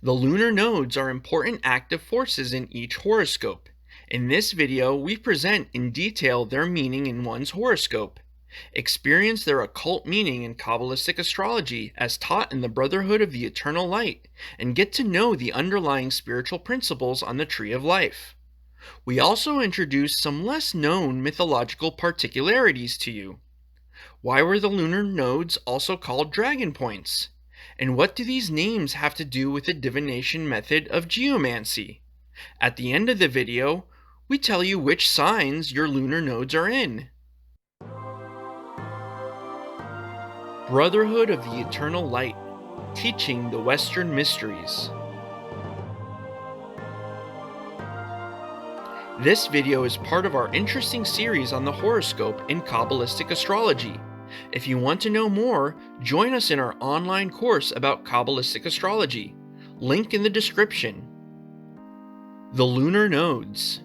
The lunar nodes are important active forces in each horoscope. In this video, we present in detail their meaning in one's horoscope. Experience their occult meaning in Qabbalistic astrology as taught in the Brotherhood of the Eternal Light, and get to know the underlying spiritual principles on the Tree of Life. We also introduce some less known mythological particularities to you. Why were the lunar nodes also called dragon points? And what do these names have to do with the divination method of geomancy? At the end of the video, we tell you which signs your lunar nodes are in. Brotherhood of the Eternal Light, teaching the Western mysteries. This video is part of our interesting series on the horoscope in Qabbalistic astrology. If you want to know more, join us in our online course about Qabbalistic astrology. Link in the description. The Lunar Nodes.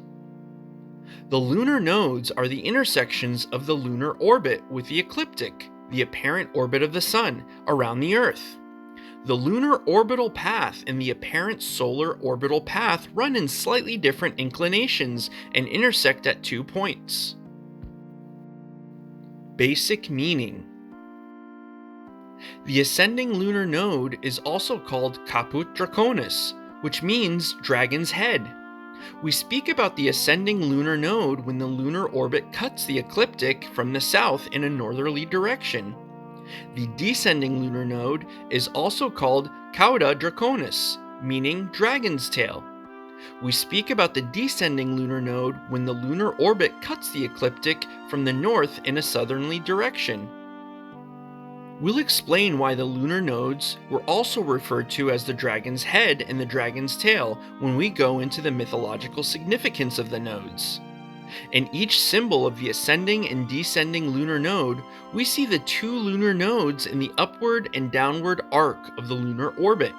The lunar nodes are the intersections of the lunar orbit with the ecliptic, the apparent orbit of the Sun, around the Earth. The lunar orbital path and the apparent solar orbital path run in slightly different inclinations and intersect at 2 points. Basic meaning. The ascending lunar node is also called Caput Draconis, which means dragon's head. We speak about the ascending lunar node when the lunar orbit cuts the ecliptic from the south in a northerly direction. The descending lunar node is also called Cauda Draconis, meaning dragon's tail. We speak about the descending lunar node when the lunar orbit cuts the ecliptic from the north in a southerly direction. We'll explain why the lunar nodes were also referred to as the dragon's head and the dragon's tail when we go into the mythological significance of the nodes. In each symbol of the ascending and descending lunar node, we see the 2 lunar nodes in the upward and downward arc of the lunar orbit.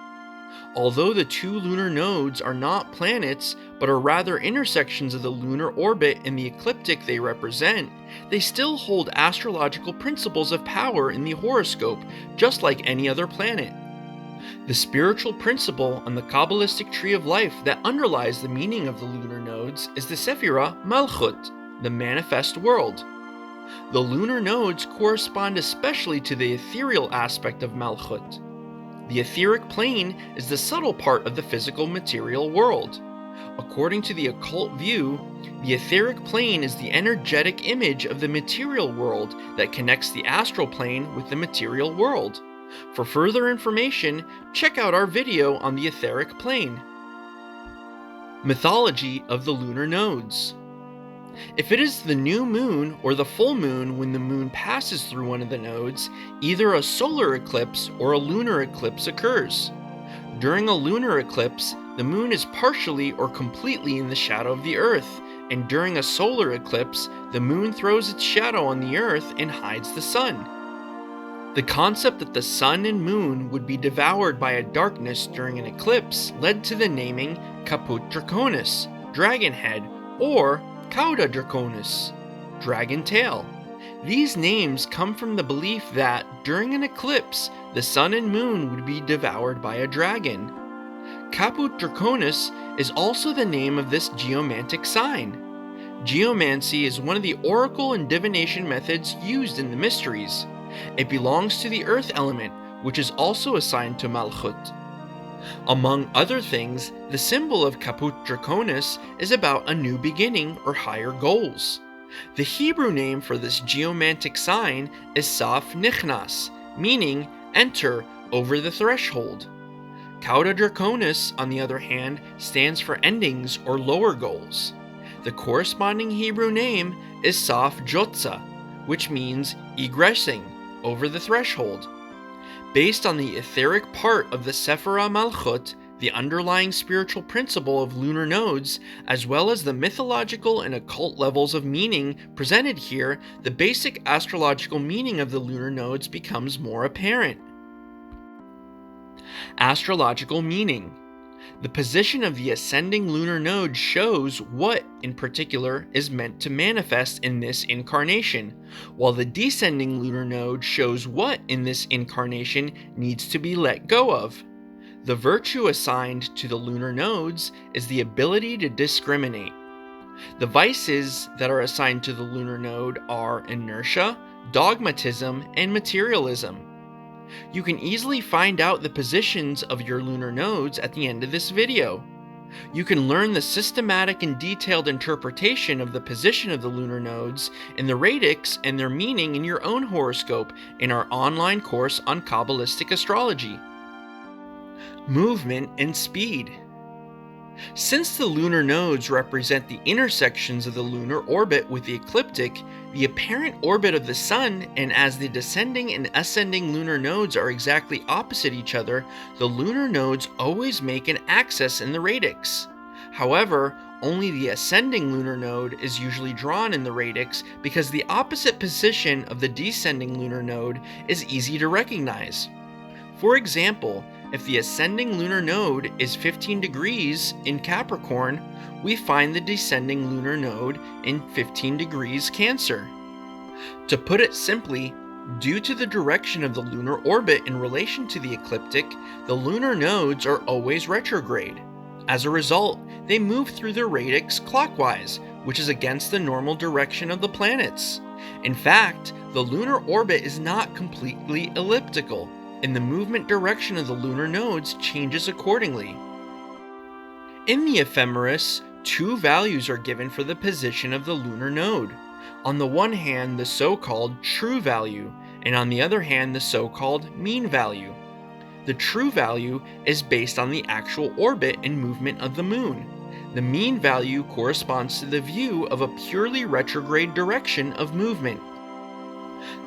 Although the 2 lunar nodes are not planets, but are rather intersections of the lunar orbit and the ecliptic they represent, they still hold astrological principles of power in the horoscope, just like any other planet. The spiritual principle on the Kabbalistic Tree of Life that underlies the meaning of the lunar nodes is the Sephirah Malchut, the manifest world. The lunar nodes correspond especially to the ethereal aspect of Malchut. The etheric plane is the subtle part of the physical material world. According to the occult view, the etheric plane is the energetic image of the material world that connects the astral plane with the material world. For further information, check out our video on the etheric plane. Mythology of the lunar nodes. If it is the new moon or the full moon when the moon passes through one of the nodes, either a solar eclipse or a lunar eclipse occurs. During a lunar eclipse, the moon is partially or completely in the shadow of the Earth, and during a solar eclipse, the moon throws its shadow on the Earth and hides the sun. The concept that the sun and moon would be devoured by a darkness during an eclipse led to the naming Caput Draconis, dragon head, or Cauda Draconis, dragon tail. These names come from the belief that, during an eclipse, the sun and moon would be devoured by a dragon. Caput Draconis is also the name of this geomantic sign. Geomancy is one of the oracle and divination methods used in the mysteries. It belongs to the earth element, which is also assigned to Malchut. Among other things, the symbol of Caput Draconis is about a new beginning or higher goals. The Hebrew name for this geomantic sign is Saf Nichnas, meaning enter, over the threshold. Cauda Draconis, on the other hand, stands for endings or lower goals. The corresponding Hebrew name is Saf Jotza, which means egressing, over the threshold. Based on the etheric part of the Sephirah Malchut, the underlying spiritual principle of lunar nodes, as well as the mythological and occult levels of meaning presented here, the basic astrological meaning of the lunar nodes becomes more apparent. Astrological meaning. The position of the ascending lunar node shows what, in particular, is meant to manifest in this incarnation, while the descending lunar node shows what in this incarnation needs to be let go of. The virtue assigned to the lunar nodes is the ability to discriminate. The vices that are assigned to the lunar node are inertia, dogmatism, and materialism. You can easily find out the positions of your lunar nodes at the end of this video. You can learn the systematic and detailed interpretation of the position of the lunar nodes in the radix and their meaning in your own horoscope in our online course on Qabbalistic Astrology. Movement and speed. Since the lunar nodes represent the intersections of the lunar orbit with the ecliptic, the apparent orbit of the Sun, and as the descending and ascending lunar nodes are exactly opposite each other, the lunar nodes always make an axis in the radix. However, only the ascending lunar node is usually drawn in the radix because the opposite position of the descending lunar node is easy to recognize. For example, if the ascending lunar node is 15 degrees in Capricorn, we find the descending lunar node in 15 degrees Cancer. To put it simply, due to the direction of the lunar orbit in relation to the ecliptic, the lunar nodes are always retrograde. As a result, they move through their radix clockwise, which is against the normal direction of the planets. In fact, the lunar orbit is not completely elliptical, and the movement direction of the lunar nodes changes accordingly. In the ephemeris, two values are given for the position of the lunar node. On the one hand, the so-called true value, and on the other hand, the so-called mean value. The true value is based on the actual orbit and movement of the moon. The mean value corresponds to the view of a purely retrograde direction of movement.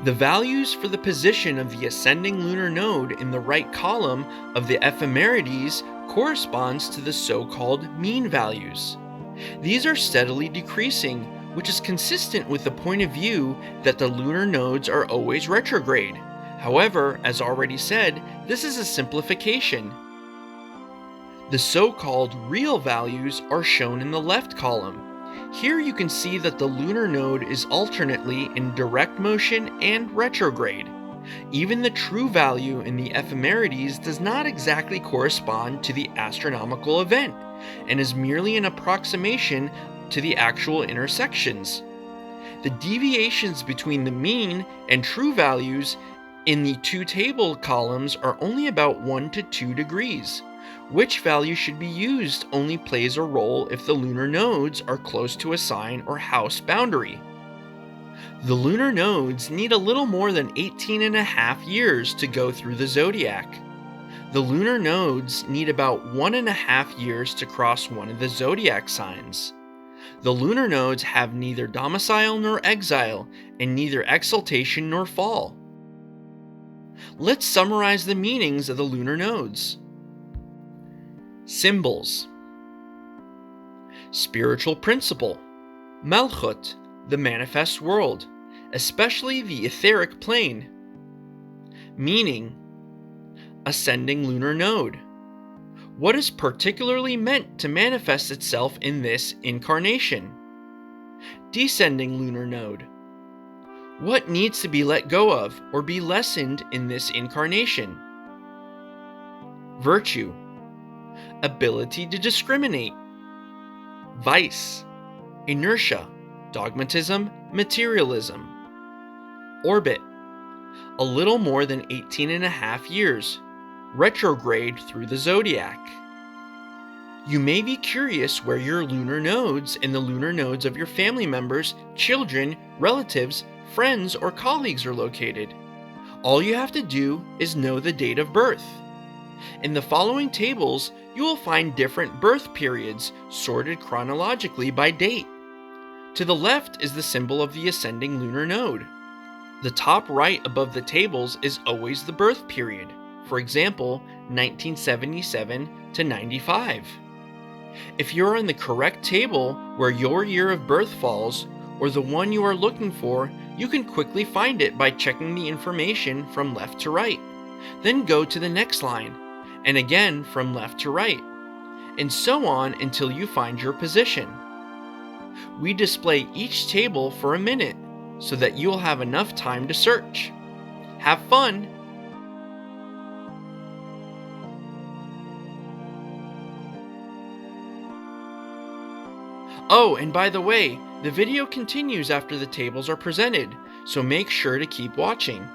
The values for the position of the ascending lunar node in the right column of the ephemerides corresponds to the so-called mean values. These are steadily decreasing, which is consistent with the point of view that the lunar nodes are always retrograde. However, as already said, this is a simplification. The so-called real values are shown in the left column. Here you can see that the lunar node is alternately in direct motion and retrograde. Even the true value in the ephemerides does not exactly correspond to the astronomical event, and is merely an approximation to the actual intersections. The deviations between the mean and true values in the two table columns are only about 1 to 2 degrees. Which value should be used only plays a role if the lunar nodes are close to a sign or house boundary. The lunar nodes need a little more than 18.5 years to go through the zodiac. The lunar nodes need about 1.5 years to cross one of the zodiac signs. The lunar nodes have neither domicile nor exile, and neither exaltation nor fall. Let's summarize the meanings of the lunar nodes. Symbols. Spiritual principle. Malchut, the manifest world, especially the etheric plane. Meaning. Ascending lunar node. What is particularly meant to manifest itself in this incarnation? Descending lunar node. What needs to be let go of or be lessened in this incarnation? Virtue. Ability to discriminate. Vice. Inertia, dogmatism, materialism. Orbit. A little more than 18.5 years. Retrograde through the zodiac. You may be curious where your lunar nodes and the lunar nodes of your family members, children, relatives, friends, or colleagues are located. All you have to do is know the date of birth. In the following tables, you will find different birth periods sorted chronologically by date. To the left is the symbol of the ascending lunar node. The top right above the tables is always the birth period. For example, 1977 to 95. If you're on the correct table where your year of birth falls, or the one you are looking for, you can quickly find it by checking the information from left to right. Then go to the next line, and again from left to right, and so on until you find your position. We display each table for a minute so that you'll have enough time to search. Have fun! Oh, and by the way, the video continues after the tables are presented, so make sure to keep watching.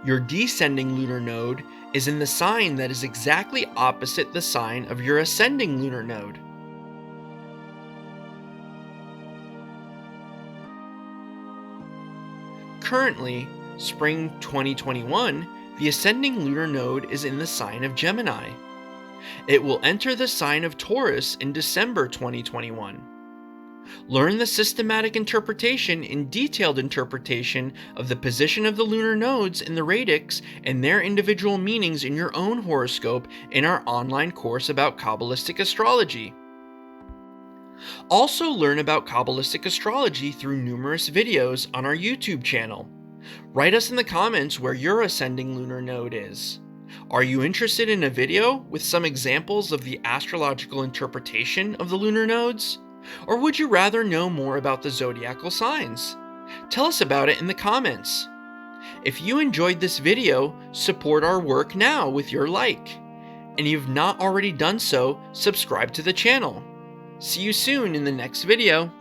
Your descending lunar node is in the sign that is exactly opposite the sign of your ascending lunar node. Currently, spring 2021, the ascending lunar node is in the sign of Gemini. It will enter the sign of Taurus in December 2021. Learn the systematic interpretation and detailed interpretation of the position of the lunar nodes in the radix and their individual meanings in your own horoscope in our online course about Qabbalistic astrology. Also learn about Qabbalistic astrology through numerous videos on our YouTube channel. Write us in the comments where your ascending lunar node is. Are you interested in a video with some examples of the astrological interpretation of the lunar nodes? Or would you rather know more about the zodiacal signs? Tell us about it in the comments. If you enjoyed this video, support our work now with your like. And if you've not already done so, subscribe to the channel. See you soon in the next video.